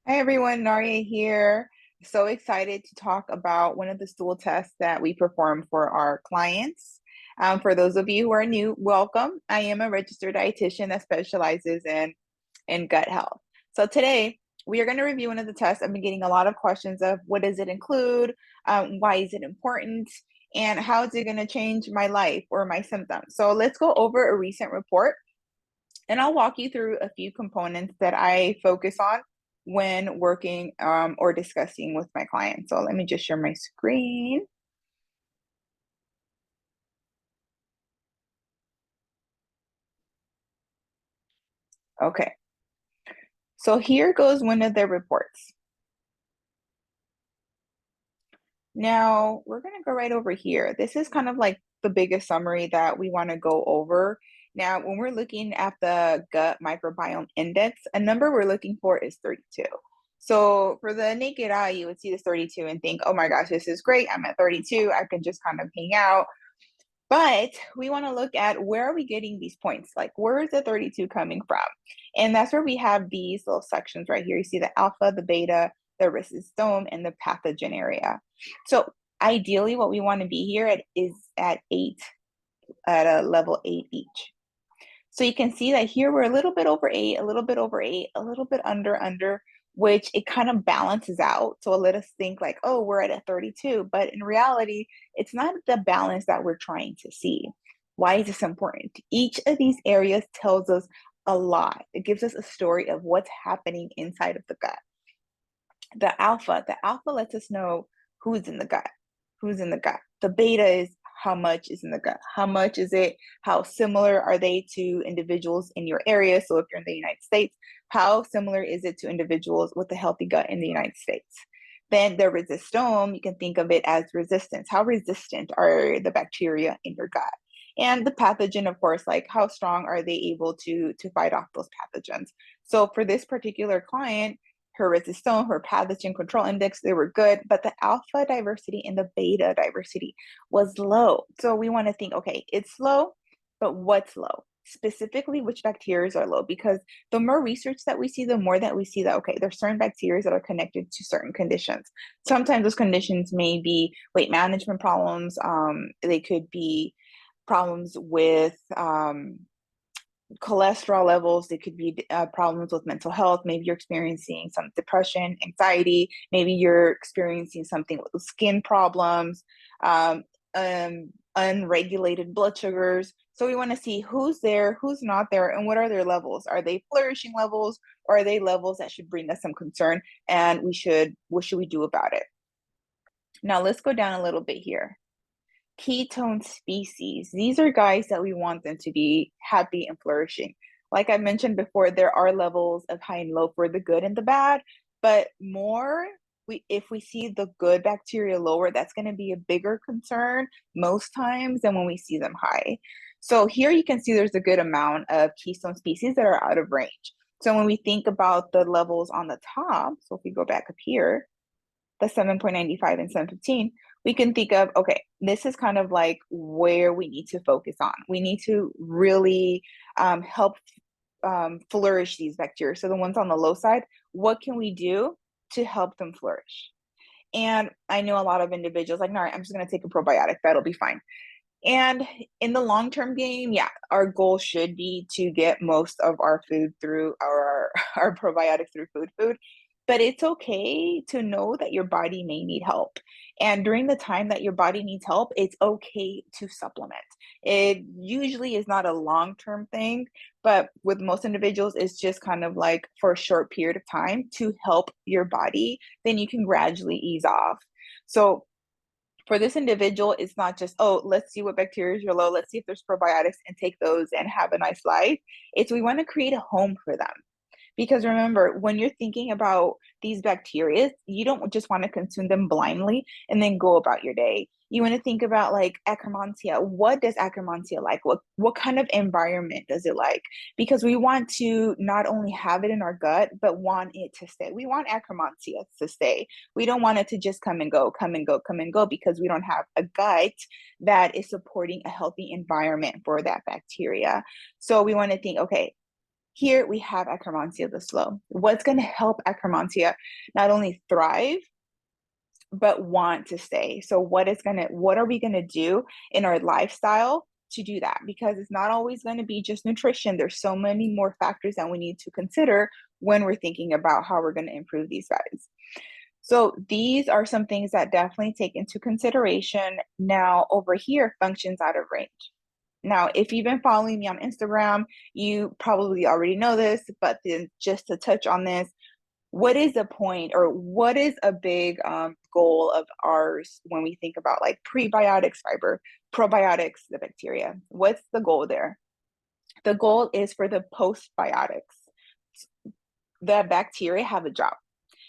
Hi everyone, Naria here. So excited to talk about one of the stool tests that we perform for our clients. For those of you who are new, welcome. I am a registered dietitian that specializes in gut health. So today we are going to review one of the tests. I've been getting a lot of questions of what does it include, why is it important, and how is it going to change my life or my symptoms. So let's go over a recent report and I'll walk you through a few components that I focus on when working or discussing with my clients. So let me just share my screen. Okay, so here goes one of the reports. Now we're going to go right over here. This is kind of like the biggest summary that we want to go over. Now, when we're looking at the gut microbiome index, a number we're looking for is 32. So for the naked eye, you would see this 32 and think, oh my gosh, this is great. I'm at 32. I can just kind of hang out. But we want to look at where are we getting these points? Like, where is the 32 coming from? And that's where we have these little sections right here. You see the alpha, the beta, the rhizostome, and the pathogen area. So ideally, what we want to be here is at 8, at a level 8 each. So you can see that here we're a little bit over 8, a little bit over 8, a little bit under, which it kind of balances out. So it let us think like, oh, we're at a 32. But in reality, it's not the balance that we're trying to see. Why is this important? Each of these areas tells us a lot. It gives us a story of what's happening inside of the gut. The alpha lets us know who's in the gut, who's in the gut. The beta is how much is in the gut. How much is it? How similar are they to individuals in your area? So if you're in the United States, how similar is it to individuals with a healthy gut in the United States? Then the rhizostome, you can think of it as resistance. How resistant are the bacteria in your gut? And the pathogen, of course, like how strong are they able to fight off those pathogens? So for this particular client, her rhizostome, her pathogen control index, they were good, but the alpha diversity and the beta diversity was low. So we want to think, okay, it's low, but what's low? Specifically, which bacteria are low? Because the more research that we see, the more that we see that, okay, there's certain bacteria that are connected to certain conditions. Sometimes those conditions may be weight management problems. They could be problems with cholesterol levels. It could be problems with mental health. Maybe you're experiencing some depression, anxiety. Maybe you're experiencing something with skin problems, unregulated blood sugars. So we want to see who's there, who's not there, and what are their levels. Are they flourishing levels, or are they levels that should bring us some concern? And what should we do about it? Now let's go down a little bit here. Ketone species. These are guys that we want them to be happy and flourishing. Like I mentioned before, there are levels of high and low for the good and the bad, but if we see the good bacteria lower, that's going to be a bigger concern most times than when we see them high. So here you can see there's a good amount of keystone species that are out of range. So when we think about the levels on the top, so if we go back up here, the 7.95 and 7.15, we can think of, okay, this is kind of like where we need to focus on. We need to really help flourish these bacteria. So the ones on the low side, what can we do to help them flourish? And I know a lot of individuals like, all right, I'm just going to take a probiotic. That'll be fine. And in the long-term game, yeah, our goal should be to get most of our food through our probiotics through food. But it's okay to know that your body may need help. And during the time that your body needs help, it's okay to supplement. It usually is not a long-term thing, but with most individuals, it's just kind of like for a short period of time to help your body. Then you can gradually ease off. So for this individual, it's not just, oh, let's see what bacteria are low, let's see if there's probiotics and take those and have a nice life. It's we want to create a home for them. Because remember, when you're thinking about these bacteria, you don't just want to consume them blindly and then go about your day. You want to think about like Akkermansia. What does Akkermansia like? What kind of environment does it like? Because we want to not only have it in our gut, but want it to stay. We want Akkermansia to stay. We don't want it to just come and go, come and go, come and go, because we don't have a gut that is supporting a healthy environment for that bacteria. So we want to think, okay, Here we have Akkermansia the slow. What's going to help Akkermansia not only thrive, but want to stay? So what are we going to do in our lifestyle to do that? Because it's not always going to be just nutrition. There's so many more factors that we need to consider when we're thinking about how we're going to improve these guys. So these are some things that definitely take into consideration. Now over here, functions out of range. Now, if you've been following me on Instagram, you probably already know this, but then just to touch on this, what is the point, or what is a big goal of ours when we think about like prebiotics, fiber, probiotics, the bacteria? What's the goal there? The goal is for the postbiotics. The bacteria have a job,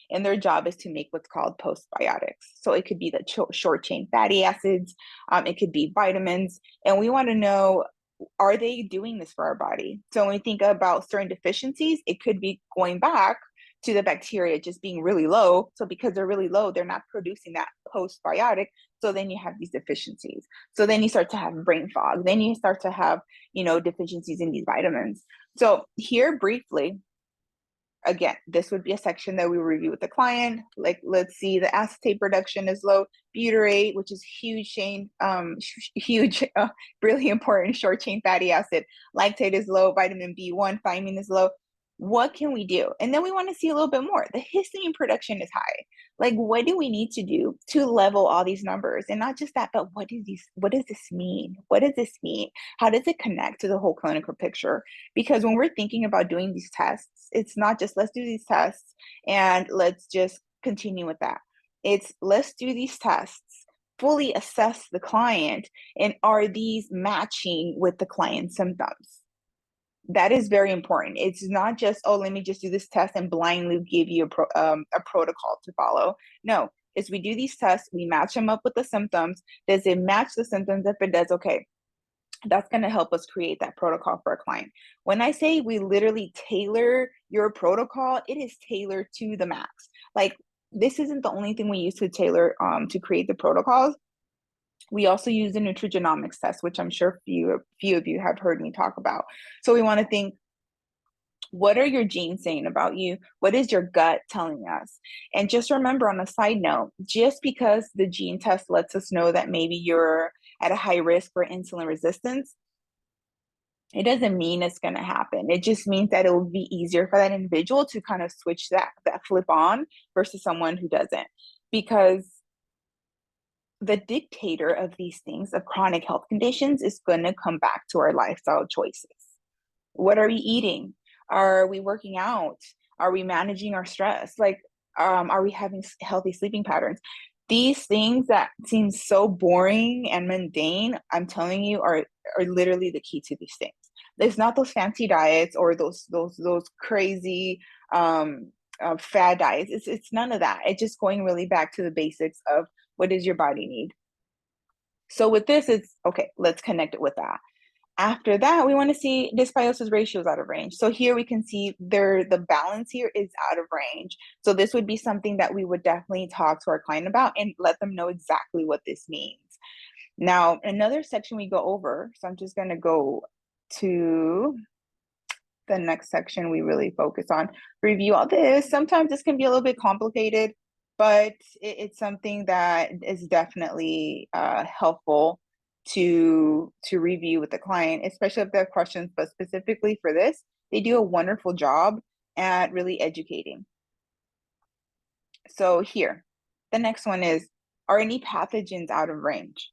and their job is to make what's called postbiotics. So it could be the short chain fatty acids, it could be vitamins, and we want to know, are they doing this for our body? So when we think about certain deficiencies, it could be going back to the bacteria just being really low. So because they're really low, they're not producing that postbiotic. So then you have these deficiencies. So then you start to have brain fog. Then you start to have, deficiencies in these vitamins. So here briefly, again, this would be a section that we review with the client. Like, let's see, the acetate production is low, butyrate, which is really important short chain fatty acid. Lactate is low, vitamin B1, thiamine is low. What can we do? And then we want to see a little bit more. The histamine production is high. Like, what do we need to do to level all these numbers? And not just that, but what does this mean? What does this mean? How does it connect to the whole clinical picture? Because when we're thinking about doing these tests, it's not just let's do these tests and let's just continue with that. It's let's do these tests, fully assess the client, and are these matching with the client's symptoms? That is very important. It's not just, oh, let me just do this test and blindly give you a protocol to follow. No, as we do these tests, we match them up with the symptoms. Does it match the symptoms? If it does, okay, that's going to help us create that protocol for a client. When I say we literally tailor your protocol, it is tailored to the max. Like, this isn't the only thing we use to tailor to create the protocols. We also use the nutrigenomics test, which I'm sure few of you have heard me talk about. So we want to think, what are your genes saying about you? What is your gut telling us? And just remember, on a side note, just because the gene test lets us know that maybe you're at a high risk for insulin resistance, it doesn't mean it's going to happen. It just means that it will be easier for that individual to kind of switch that flip on versus someone who doesn't. Because the dictator of these things, of chronic health conditions, is going to come back to our lifestyle choices. What are we eating? Are we working out? Are we managing our stress? Like, are we having healthy sleeping patterns? These things that seem so boring and mundane, I'm telling you, are literally the key to these things. It's not those fancy diets or those crazy fad diets. It's none of that. It's just going really back to the basics of what does your body need. So with this, it's okay, let's connect it with that. After that, we want to see dysbiosis ratios out of range. So here we can see the balance here is out of range. So this would be something that we would definitely talk to our client about and let them know exactly what this means. Now, another section we go over, so I'm just going to go to the next section we really focus on, review all this. Sometimes this can be a little bit complicated, but it's something that is definitely helpful to review with the client, especially if they have questions. But specifically for this, they do a wonderful job at really educating. So here, the next one is, are any pathogens out of range?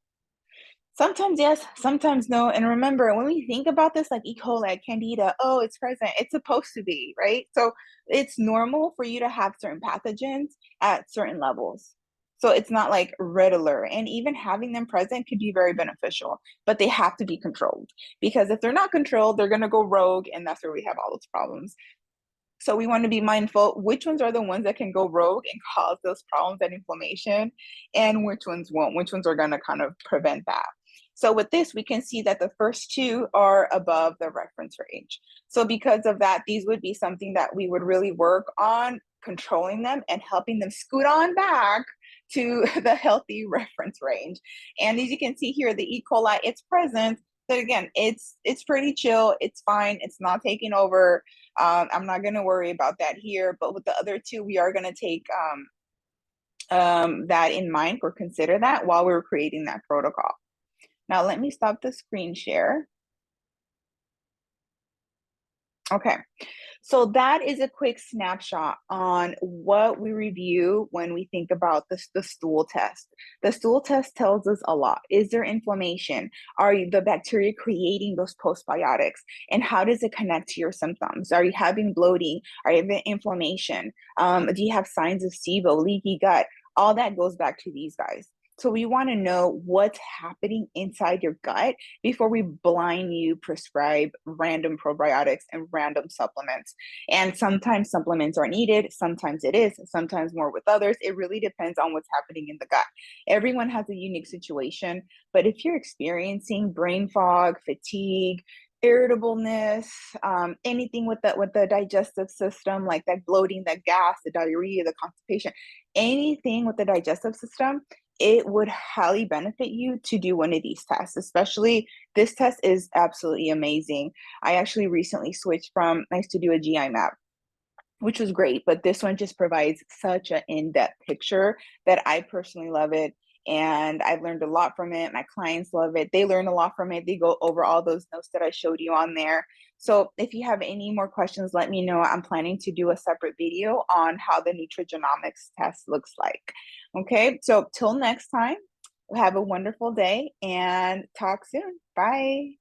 Sometimes yes, sometimes no. And remember, when we think about this, like E. coli, Candida, oh, it's present. It's supposed to be, right? So it's normal for you to have certain pathogens at certain levels. So it's not like red alert. And even having them present could be very beneficial, but they have to be controlled, because if they're not controlled, they're going to go rogue. And that's where we have all those problems. So we want to be mindful, which ones are the ones that can go rogue and cause those problems and inflammation, and which ones won't, which ones are going to kind of prevent that. So with this, we can see that the first two are above the reference range. So because of that, these would be something that we would really work on controlling them and helping them scoot on back to the healthy reference range. And as you can see here, the E. coli, it's present, So again, it's pretty chill. It's fine. It's not taking over. I'm not going to worry about that here. But with the other two, we are going to take that in mind or consider that while we're creating that protocol. Now, let me stop the screen share. Okay. So that is a quick snapshot on what we review when we think about the stool test. The stool test tells us a lot. Is there inflammation? Are the bacteria creating those postbiotics? And how does it connect to your symptoms? Are you having bloating? Are you having inflammation? Do you have signs of SIBO, leaky gut? All that goes back to these guys. So we want to know what's happening inside your gut before we blind you prescribe random probiotics and random supplements. And sometimes supplements are needed, sometimes it is, sometimes more with others. It really depends on what's happening in the gut. Everyone has a unique situation, but if you're experiencing brain fog, fatigue, irritableness, anything with the digestive system, like that bloating, that gas, the diarrhea, the constipation, anything with the digestive system, it would highly benefit you to do one of these tests. Especially this test is absolutely amazing. I actually recently switched from, I used to do a GI map, which was great, but this one just provides such an in-depth picture that I personally love it. And I've learned a lot from it. My clients love it. They learn a lot from it. They go over all those notes that I showed you on there. So if you have any more questions, let me know. I'm planning to do a separate video on how the nutrigenomics test looks like. Okay, so till next time, have a wonderful day and talk soon. Bye.